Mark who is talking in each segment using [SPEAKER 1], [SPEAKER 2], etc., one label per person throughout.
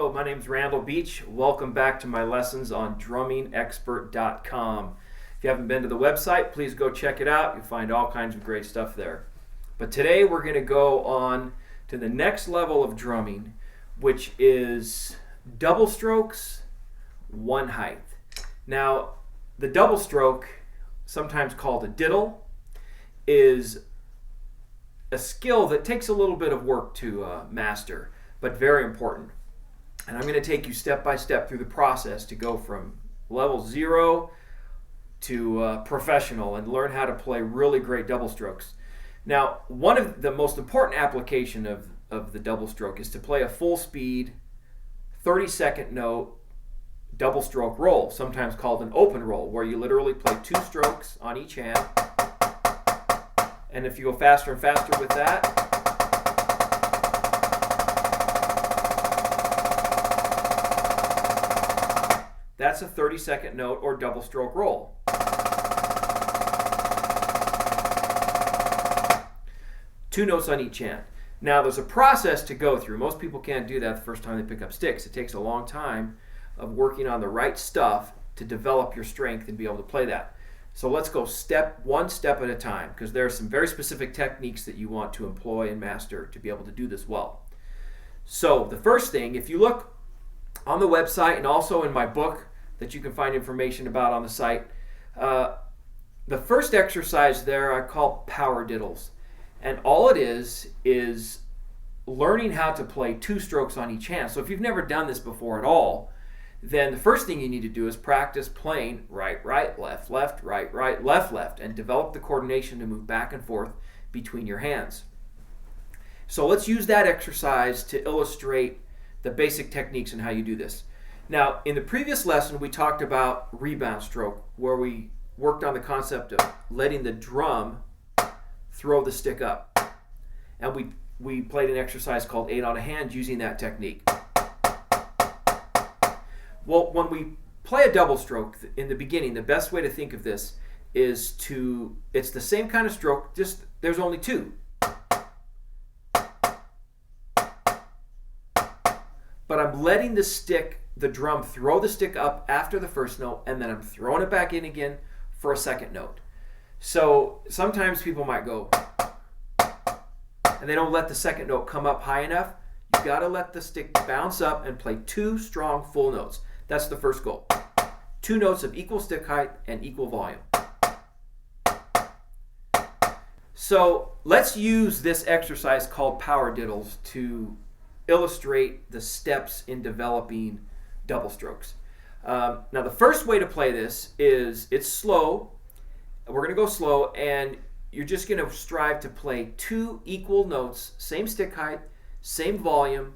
[SPEAKER 1] Hello, my name is Randall Beach. Welcome back to my lessons on drummingexpert.com. If you haven't been to the website, please go check it out. You'll find all kinds of great stuff there. But today we're going to go on to the next level of drumming, which is double strokes, one height. Now, the double stroke, sometimes called a diddle, is a skill that takes a little bit of work to master, but very important. And I'm going to take you step by step through the process to go from level 0 to professional and learn how to play really great double strokes. Now, one of the most important application of the double stroke is to play a full speed 30-second note double stroke roll, sometimes called an open roll, where you literally play 2 strokes on each hand. And if you go faster and faster with that, that's a 30-second note or double stroke roll. Two notes on each hand. Now there's a process to go through. Most people can't do that the first time they pick up sticks. It takes a long time of working on the right stuff to develop your strength and be able to play that. So let's go one step at a time, because there are some very specific techniques that you want to employ and master to be able to do this well. So the first thing, if you look on the website and also in my book that you can find information about on the site, the first exercise there I call power diddles. And all it is learning how to play 2 strokes on each hand. So if you've never done this before at all, then the first thing you need to do is practice playing right, right, left, left, right, right, left, left, and develop the coordination to move back and forth between your hands. So let's use that exercise to illustrate the basic techniques and how you do this. Now, in the previous lesson, we talked about rebound stroke, where we worked on the concept of letting the drum throw the stick up. And we played an exercise called 8 on a hand using that technique. Well, when we play a double stroke in the beginning, the best way to think of this is it's the same kind of stroke, just there's only 2. But I'm letting the drum throw the stick up after the first note, and then I'm throwing it back in again for a second note. So sometimes people might go, and they don't let the second note come up high enough. You got to let the stick bounce up and play 2 strong full notes. That's the first goal. 2 notes of equal stick height and equal volume. So let's use this exercise called power diddles to illustrate the steps in developing double strokes. Now the first way to play this is it's slow. We're going to go slow, and you're just going to strive to play 2 equal notes, same stick height, same volume.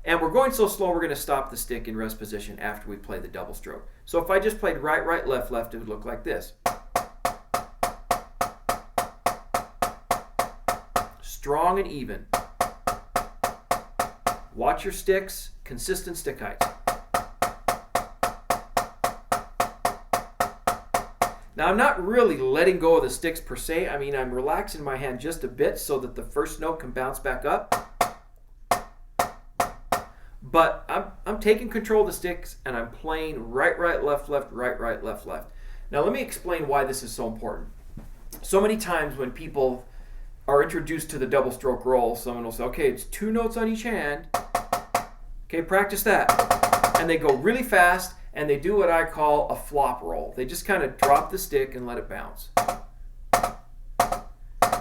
[SPEAKER 1] And we're going so slow, we're going to stop the stick in rest position after we play the double stroke. So if I just played right, right, left, left, it would look like this. Strong and even. Watch your sticks, consistent stick heights. Now I'm not really letting go of the sticks per se. I mean, I'm relaxing my hand just a bit so that the first note can bounce back up. But I'm taking control of the sticks, and I'm playing right, right, left, left, right, right, left, left. Now let me explain why this is so important. So many times when people are introduced to the double stroke roll, someone will say, okay, it's 2 notes on each hand. Okay, practice that. And they go really fast, and they do what I call a flop roll. They just kind of drop the stick and let it bounce.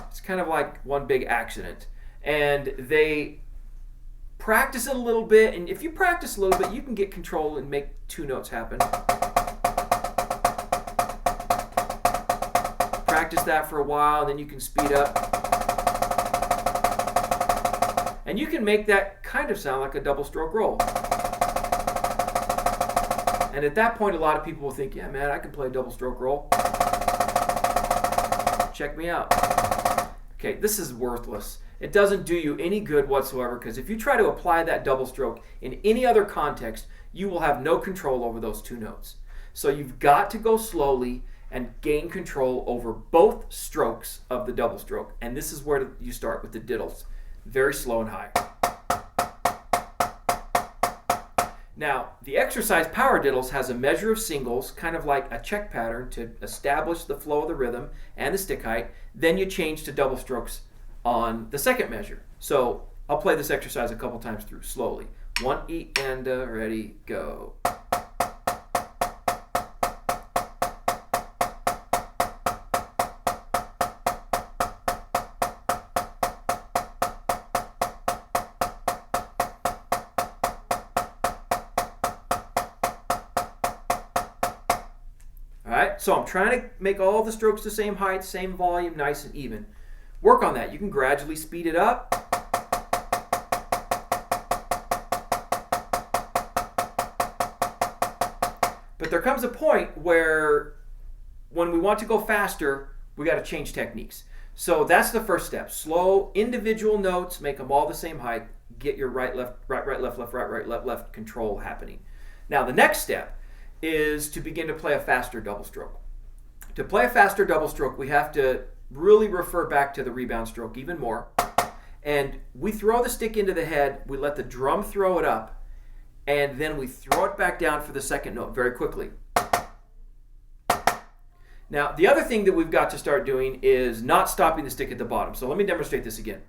[SPEAKER 1] It's kind of like one big accident. And they practice it a little bit, and if you practice a little bit, you can get control and make 2 notes happen. Practice that for a while, and then you can speed up. And you can make that kind of sound like a double stroke roll. And at that point, a lot of people will think, yeah, man, I can play a double stroke roll. Check me out. Okay, this is worthless. It doesn't do you any good whatsoever, because if you try to apply that double stroke in any other context, you will have no control over those 2 notes. So you've got to go slowly and gain control over both strokes of the double stroke. And this is where you start with the diddles. Very slow and high. Now, the exercise power diddles has a measure of singles, kind of like a check pattern to establish the flow of the rhythm and the stick height. Then you change to double strokes on the second measure. So I'll play this exercise a couple times through slowly. 1 E and ready, go. Alright, so I'm trying to make all the strokes the same height, same volume, nice and even. Work on that. You can gradually speed it up. But there comes a point where when we want to go faster, we got to change techniques. So that's the first step. Slow individual notes, make them all the same height, get your right, left, right, right, left, left, right, right, left, left control happening. Now the next step is to begin to play a faster double stroke. To play a faster double stroke, we have to really refer back to the rebound stroke even more. And we throw the stick into the head, we let the drum throw it up, and then we throw it back down for the second note very quickly. Now, the other thing that we've got to start doing is not stopping the stick at the bottom. So let me demonstrate this again.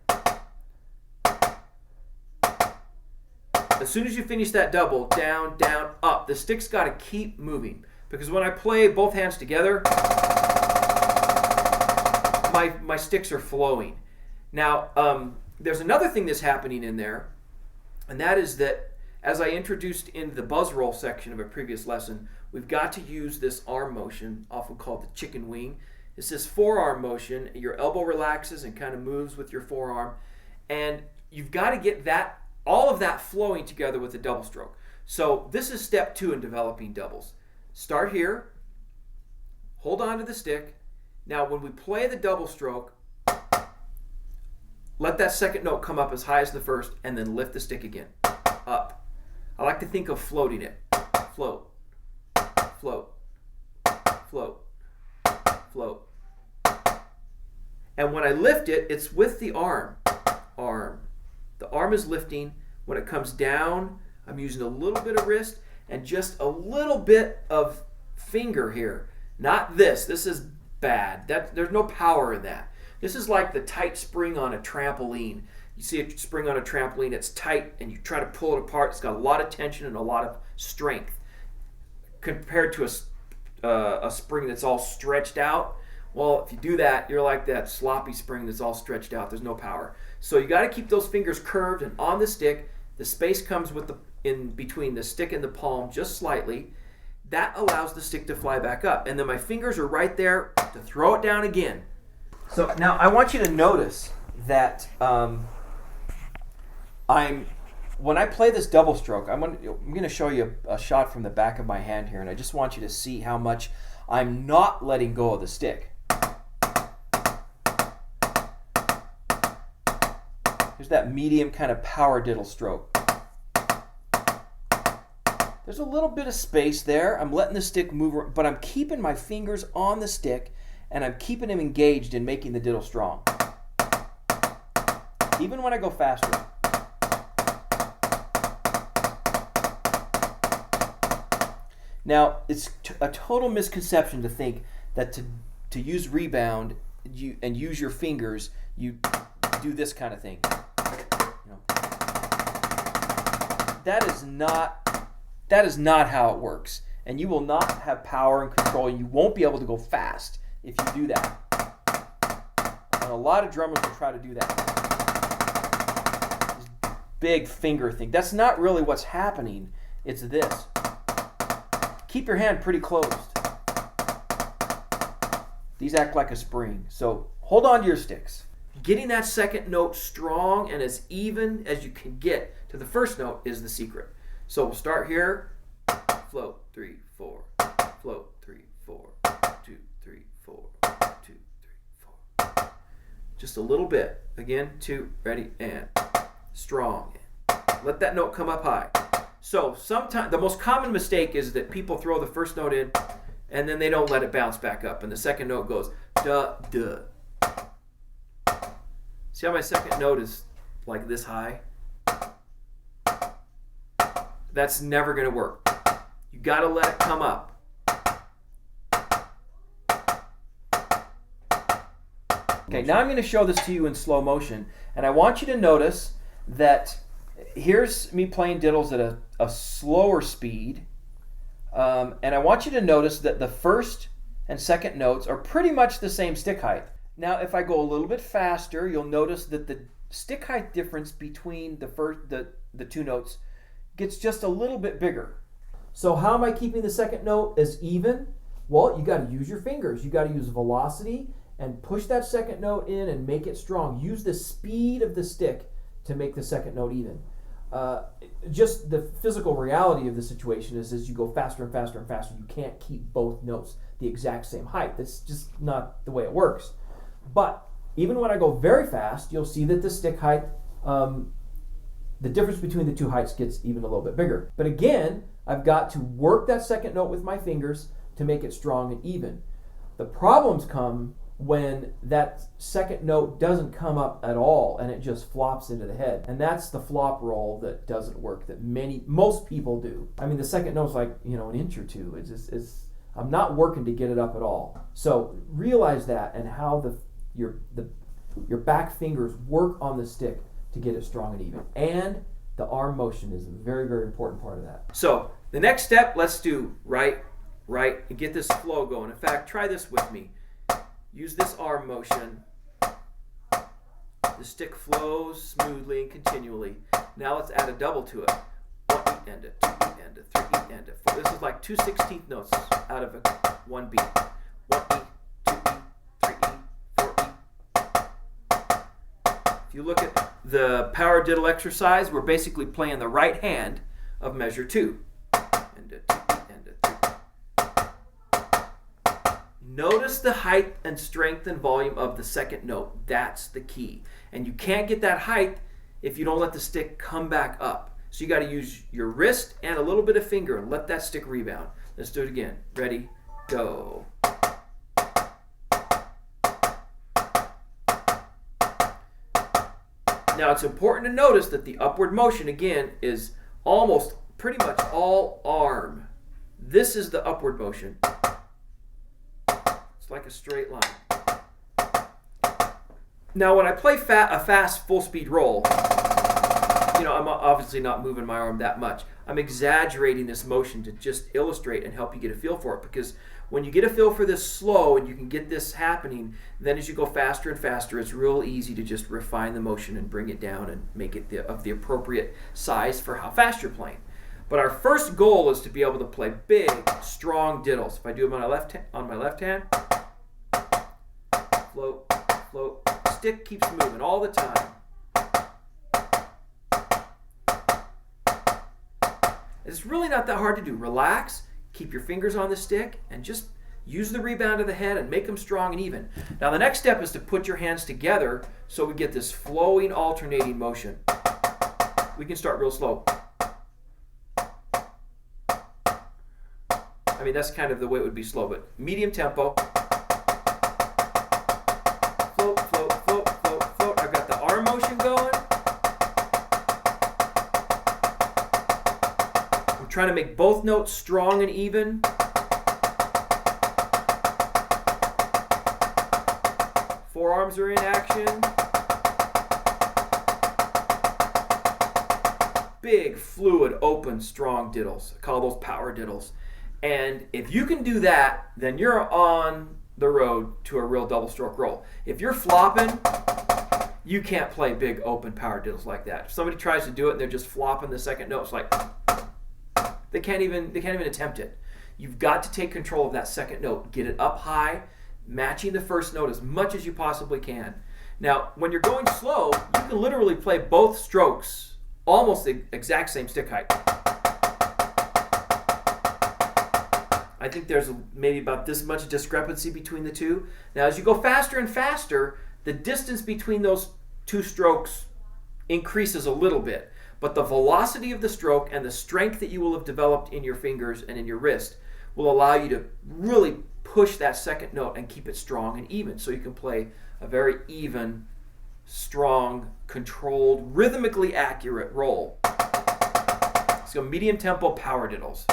[SPEAKER 1] As soon as you finish that double, down, down, up, the stick's got to keep moving. Because when I play both hands together, my sticks are flowing. Now, there's another thing that's happening in there, and that is that as I introduced in the buzz roll section of a previous lesson, we've got to use this arm motion, often called the chicken wing. It's this forearm motion. Your elbow relaxes and kind of moves with your forearm, and you've got to get that all of that flowing together with a double stroke. So this is step 2 in developing doubles. Start here, hold on to the stick. Now when we play the double stroke, let that second note come up as high as the first, and then lift the stick again, up. I like to think of floating it. Float, float, float, float. And when I lift it, it's with the arm. Arm. The arm is lifting. When it comes down, I'm using a little bit of wrist and just a little bit of finger here. Not this. This is bad. There's no power in that. This is like the tight spring on a trampoline. You see a spring on a trampoline, it's tight, and you try to pull it apart. It's got a lot of tension and a lot of strength. Compared to a spring that's all stretched out, well, if you do that, you're like that sloppy spring that's all stretched out. There's no power. So you got to keep those fingers curved and on the stick. The space comes in between the stick and the palm just slightly. That allows the stick to fly back up. And then my fingers are right there to throw it down again. So now I want you to notice that when I play this double stroke, I'm going to show you a shot from the back of my hand here, and I just want you to see how much I'm not letting go of the stick. There's that medium kind of power diddle stroke. There's a little bit of space there. I'm letting the stick move, but I'm keeping my fingers on the stick, and I'm keeping them engaged in making the diddle strong. Even when I go faster. Now, it's a total misconception to think that to use rebound and use your fingers, you do this kind of thing. You know, that is not how it works. And you will not have power and control, and you won't be able to go fast if you do that. And a lot of drummers will try to do that. This big finger thing. That's not really what's happening. It's this. Keep your hand pretty closed. These act like a spring. So hold on to your sticks. Getting that second note strong and as even as you can get to the first note is the secret. So we'll start here. Float, 3, 4. Float, 3, 4. 2, 3, 4. 2, 3, 4. Just a little bit. Again, 2, ready, and strong. Let that note come up high. So sometimes the most common mistake is that people throw the first note in and then they don't let it bounce back up, and the second note goes duh duh. See how my second note is like this high? That's never going to work. You got to let it come up. Okay, now I'm going to show this to you in slow motion, and I want you to notice that here's me playing diddles at a slower speed, and I want you to notice that the first and second notes are pretty much the same stick height. Now, if I go a little bit faster, you'll notice that the stick height difference between the two notes gets just a little bit bigger. So how am I keeping the second note as even? Well, you got to use your fingers. You got to use velocity and push that second note in and make it strong. Use the speed of the stick to make the second note even. Just the physical reality of the situation is as you go faster and faster and faster, you can't keep both notes the exact same height. That's just not the way it works. But even when I go very fast, you'll see that the stick height, the difference between the two heights gets even a little bit bigger. But again, I've got to work that second note with my fingers to make it strong and even. The problems come when that second note doesn't come up at all and it just flops into the head. And that's the flop roll that doesn't work, that most people do. I mean, the second note's like, an inch or two. I'm not working to get it up at all. So realize that and how your back fingers work on the stick to get it strong and even. And the arm motion is a very, very important part of that. So the next step, let's do right, and get this flow going. In fact, try this with me. Use this arm motion. The stick flows smoothly and continually. Now let's add a double to it. 1 E and a 2 E and a 3 E and a 4. This is like 2 16th notes out of one beat. 1 E, 2 E, 3 E, 4 E. If you look at the power diddle exercise, we're basically playing the right hand of measure 2. And a 2 E and a 3. Notice the height and strength and volume of the second note. That's the key. And you can't get that height if you don't let the stick come back up. So you got to use your wrist and a little bit of finger and let that stick rebound. Let's do it again. Ready, go. Now it's important to notice that the upward motion again is almost pretty much all arm. This is the upward motion. Like a straight line. Now when I play a fast full speed roll, I'm obviously not moving my arm that much. I'm exaggerating this motion to just illustrate and help you get a feel for it, because when you get a feel for this slow and you can get this happening, then as you go faster and faster, it's real easy to just refine the motion and bring it down and make it of the appropriate size for how fast you're playing. But our first goal is to be able to play big, strong diddles. If I do them on my left hand, float, float, stick keeps moving all the time. It's really not that hard to do. Relax, keep your fingers on the stick, and just use the rebound of the head and make them strong and even. Now the next step is to put your hands together so we get this flowing, alternating motion. We can start real slow. I mean, that's kind of the way it would be slow, but medium tempo. Float, float, float, float, float. I've got the arm motion going. I'm trying to make both notes strong and even. Forearms are in action. Big, fluid, open, strong diddles. I call those power diddles. And if you can do that, then you're on the road to a real double stroke roll. If you're flopping, you can't play big open power diddles like that. If somebody tries to do it and they're just flopping the second note, it's like they can't even attempt it. You've got to take control of that second note, get it up high, matching the first note as much as you possibly can. Now, when you're going slow, you can literally play both strokes almost the exact same stick height. I think there's maybe about this much discrepancy between the two. Now, as you go faster and faster, the distance between those two strokes increases a little bit. But the velocity of the stroke and the strength that you will have developed in your fingers and in your wrist will allow you to really push that second note and keep it strong and even, so you can play a very even, strong, controlled, rhythmically accurate roll. So medium tempo power diddles.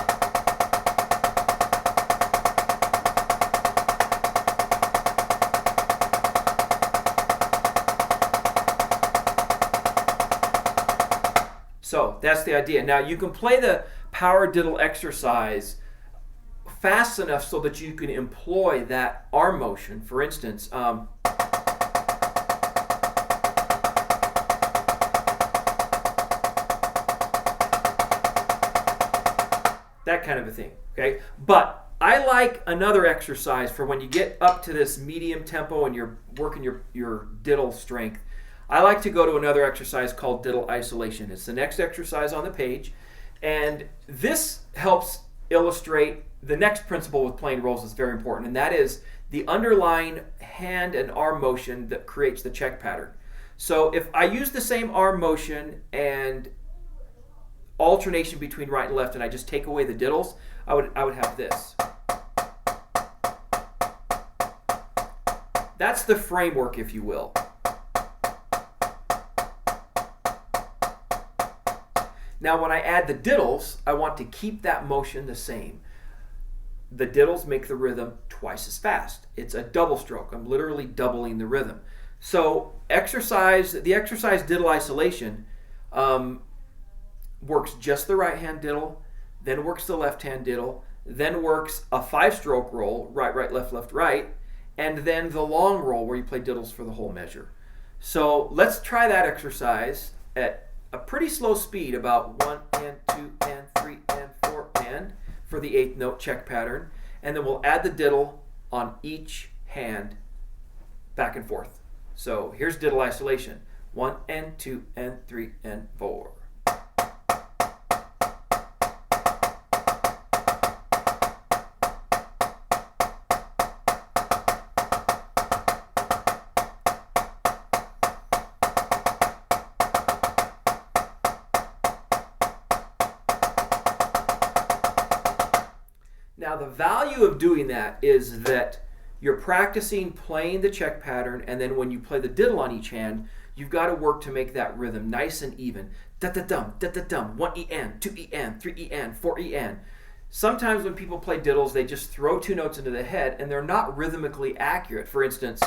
[SPEAKER 1] So that's the idea. Now you can play the power diddle exercise fast enough so that you can employ that arm motion. For instance, that kind of a thing, okay? But I like another exercise for when you get up to this medium tempo and you're working your diddle strength. I like to go to another exercise called diddle isolation. It's the next exercise on the page, and this helps illustrate the next principle with playing rolls is very important, and that is the underlying hand and arm motion that creates the check pattern. So if I use the same arm motion and alternation between right and left, and I just take away the diddles, I would have this. That's the framework, if you will. Now when I add the diddles, I want to keep that motion the same. The diddles make the rhythm twice as fast. It's a double stroke. I'm literally doubling the rhythm. So the exercise diddle isolation works just the right hand diddle, then works the left hand diddle, then works a 5-stroke roll, right, right, left, left, right, and then the long roll where you play diddles for the whole measure. So let's try that exercise at a pretty slow speed, about 1 and 2 and 3 and 4 and for the 8th note check pattern, and then we'll add the diddle on each hand back and forth. So here's diddle isolation. 1 and 2 and 3 and 4. Now the value of doing that is that you're practicing playing the check pattern, and then when you play the diddle on each hand, you've got to work to make that rhythm nice and even. Da-da-dum, da-da-dum, 1 E-N, 2 E-N, 3 E-N, 4 E-N. Sometimes when people play diddles, they just throw 2 notes into the head, and they're not rhythmically accurate. For instance,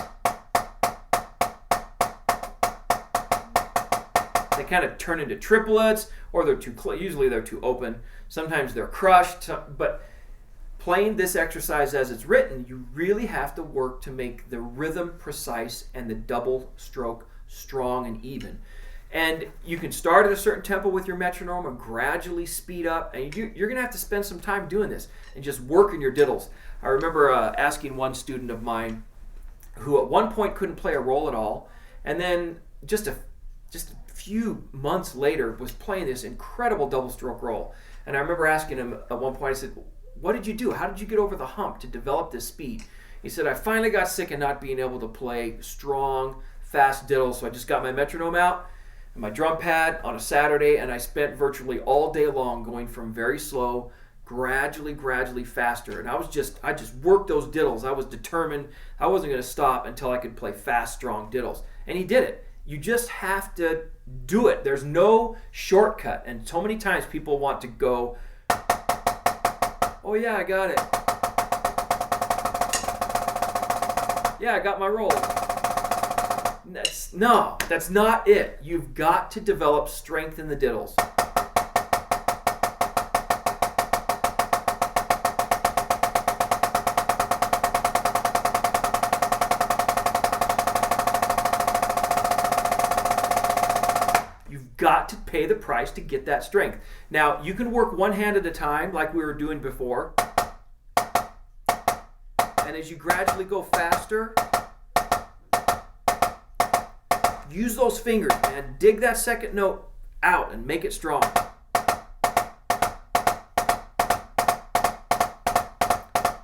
[SPEAKER 1] they kind of turn into triplets, or usually they're too open. Sometimes they're crushed, but playing this exercise as it's written, you really have to work to make the rhythm precise and the double stroke strong and even. And you can start at a certain tempo with your metronome and gradually speed up, and you're going to have to spend some time doing this and just working your diddles. I remember asking one student of mine who at one point couldn't play a roll at all, and then just a few months later was playing this incredible double stroke roll. And I remember asking him at one point, I said, "What did you do? How did you get over the hump to develop this speed?" He said, "I finally got sick of not being able to play strong, fast diddles, so I just got my metronome out and my drum pad on a Saturday, and I spent virtually all day long going from very slow, gradually faster. And I just worked those diddles. I was determined I wasn't going to stop until I could play fast, strong diddles." And he did it. You just have to do it. There's no shortcut. And so many times people want to go, "Oh yeah, I got it. Yeah, I got my roll." That's not it. You've got to develop strength in the diddles. You've got to pay the price to get that strength. Now, you can work one hand at a time like we were doing before. And as you gradually go faster, use those fingers, man. Dig that second note out and make it strong.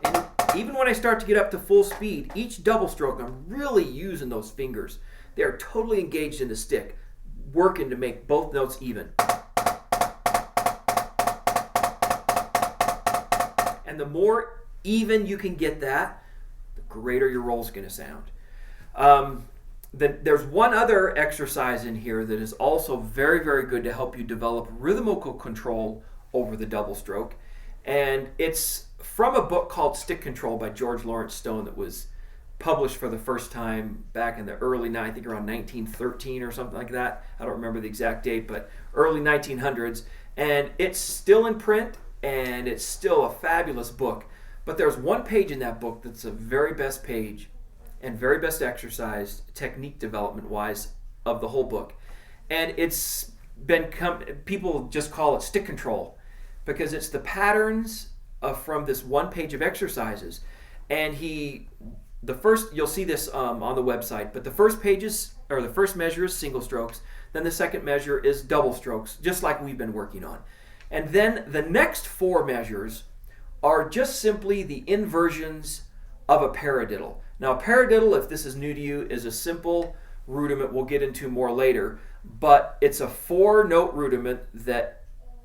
[SPEAKER 1] And even when I start to get up to full speed, each double stroke, I'm really using those fingers. They are totally engaged in the stick, working to make both notes even. And the more even you can get that, the greater your roll's going to sound. There's one other exercise in here that is also very, very good to help you develop rhythmical control over the double stroke. And it's from a book called Stick Control by George Lawrence Stone that was published for the first time back in the early, I think around 1913 or something like that. I don't remember the exact date, but early 1900s. And it's still in print, and it's still a fabulous book. But there's one page in that book that's the very best page and very best exercise, technique development wise, of the whole book. And it's people just call it stick control because it's the patterns from this one page of exercises. And you'll see this on the website, but the first measure is single strokes, then the second measure is double strokes, just like we've been working on. And then the next 4 measures are just simply the inversions of a paradiddle. Now, a paradiddle, if this is new to you, is a simple rudiment we'll get into more later, but it's a 4-note rudiment that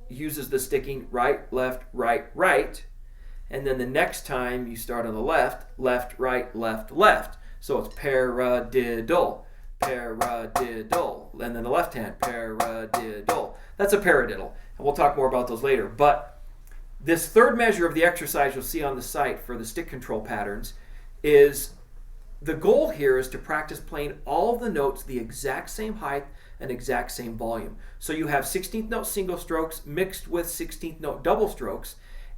[SPEAKER 1] uses the sticking right, left, right, right, and then the next time you start on the left, left, right, left, left. So it's paradiddle, paradiddle, and then the left hand, paradiddle. That's a paradiddle, and we'll talk more about those later. But this third measure of the exercise you'll see on the site for the stick control patterns is the goal here is to practice playing all the notes the exact same height and exact same volume. So you have 16th note single strokes mixed with 16th note double strokes,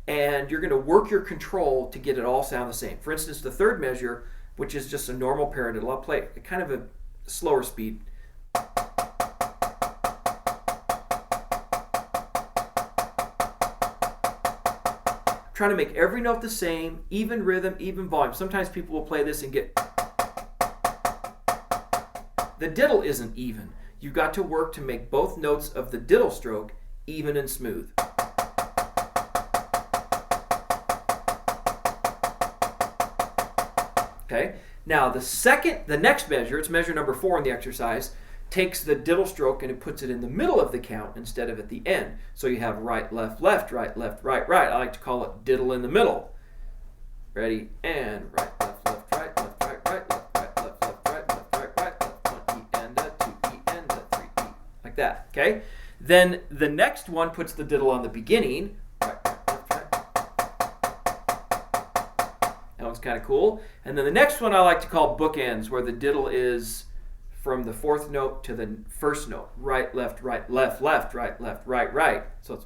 [SPEAKER 1] and you're going to work your control to get it all sound the same. For instance, the third measure, which is just a normal paradiddle, I'll play kind of a slower speed. Trying to make every note the same, even rhythm, even volume. Sometimes people will play this and get... The diddle isn't even. You've got to work to make both notes of the diddle stroke even and smooth. Okay? Now the next measure, it's measure number 4 in the exercise, takes the diddle stroke and it puts it in the middle of the count instead of at the end. So you have right, left, left, right, left, right, right. I like to call it diddle in the middle. Ready? And right, left, left, right, left, right, right, left, right, left, left, right, left, right, right, left, 1 E and a 2 E and a 3 E. Like that, okay? Then the next one puts the diddle on the beginning. Right, right, left, right. That one's kind of cool. And then the next one I like to call bookends, where the diddle is from the 4th note to the 1st note. Right, left, right, left, left, right, left, right, right. So it's...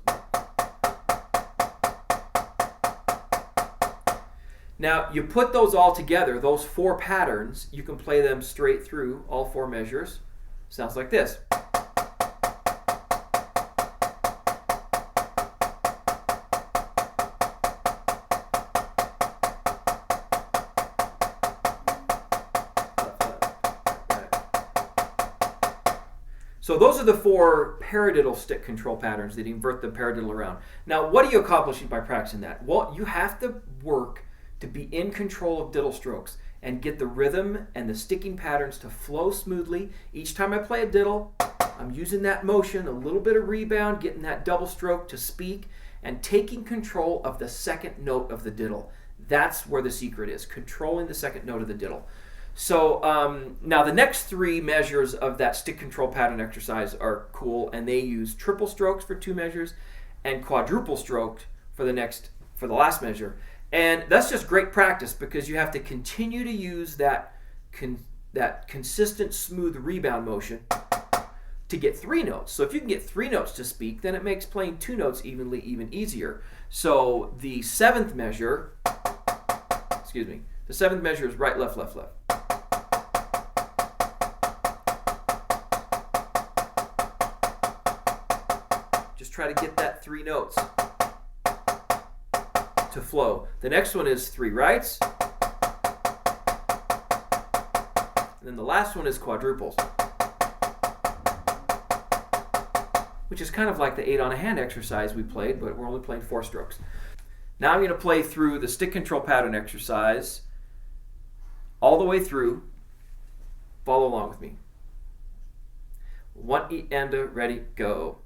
[SPEAKER 1] Now, you put those all together, those 4 patterns, you can play them straight through, all 4 measures. Sounds like this. So those are the 4 paradiddle stick control patterns that invert the paradiddle around. Now, what are you accomplishing by practicing that? Well, you have to work to be in control of diddle strokes and get the rhythm and the sticking patterns to flow smoothly. Each time I play a diddle, I'm using that motion, a little bit of rebound, getting that double stroke to speak, and taking control of the second note of the diddle. That's where the secret is, controlling the second note of the diddle. So now the next 3 measures of that stick control pattern exercise are cool, and they use triple strokes for 2 measures and quadruple strokes for the last measure. And that's just great practice because you have to continue to use that consistent smooth rebound motion to get 3 notes. So if you can get 3 notes to speak, then it makes playing 2 notes evenly even easier. So the 7th measure, the 7th measure is right, left, left, left. Just try to get that 3 notes to flow. The next one is 3 rights. And then the last one is quadruples, which is kind of like the 8 on a hand exercise we played, but we're only playing 4 strokes. Now I'm going to play through the stick control pattern exercise all the way through. Follow along with me. 1 E and a, ready, go.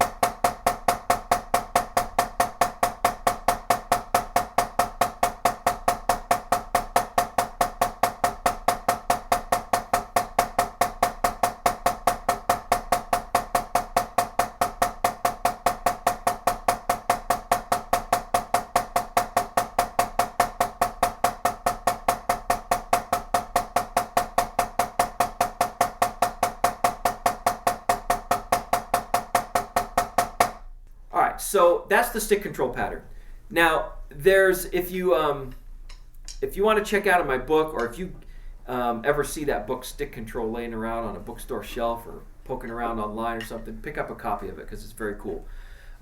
[SPEAKER 1] So that's the stick control pattern. Now, there's if you want to check out in my book, or if you ever see that book Stick Control laying around on a bookstore shelf or poking around online or something, pick up a copy of it because it's very cool.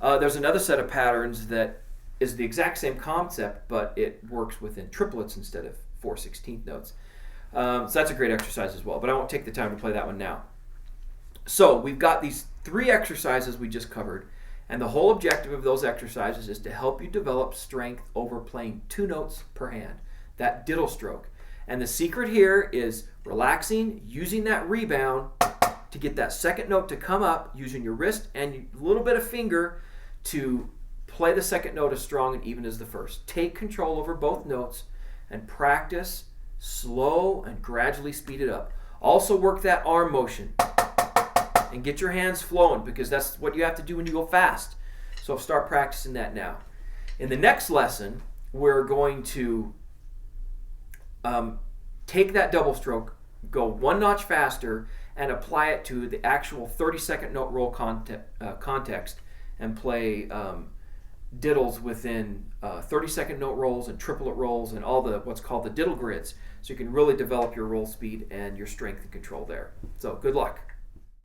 [SPEAKER 1] There's another set of patterns that is the exact same concept, but it works within triplets instead of 4/16 notes. So that's a great exercise as well, but I won't take the time to play that one now. So we've got these 3 exercises we just covered, and the whole objective of those exercises is to help you develop strength over playing 2 notes per hand, that diddle stroke. And the secret here is relaxing, using that rebound to get that second note to come up, using your wrist and a little bit of finger to play the second note as strong and even as the first. Take control over both notes and practice slow and gradually speed it up. Also work that arm motion and get your hands flowing, because that's what you have to do when you go fast. So start practicing that now. In the next lesson, we're going to take that double stroke, go 1 notch faster, and apply it to the actual 30-second note roll context, and play diddles within 30-second note rolls and triplet rolls and all the what's called the diddle grids, so you can really develop your roll speed and your strength and control there. So good luck.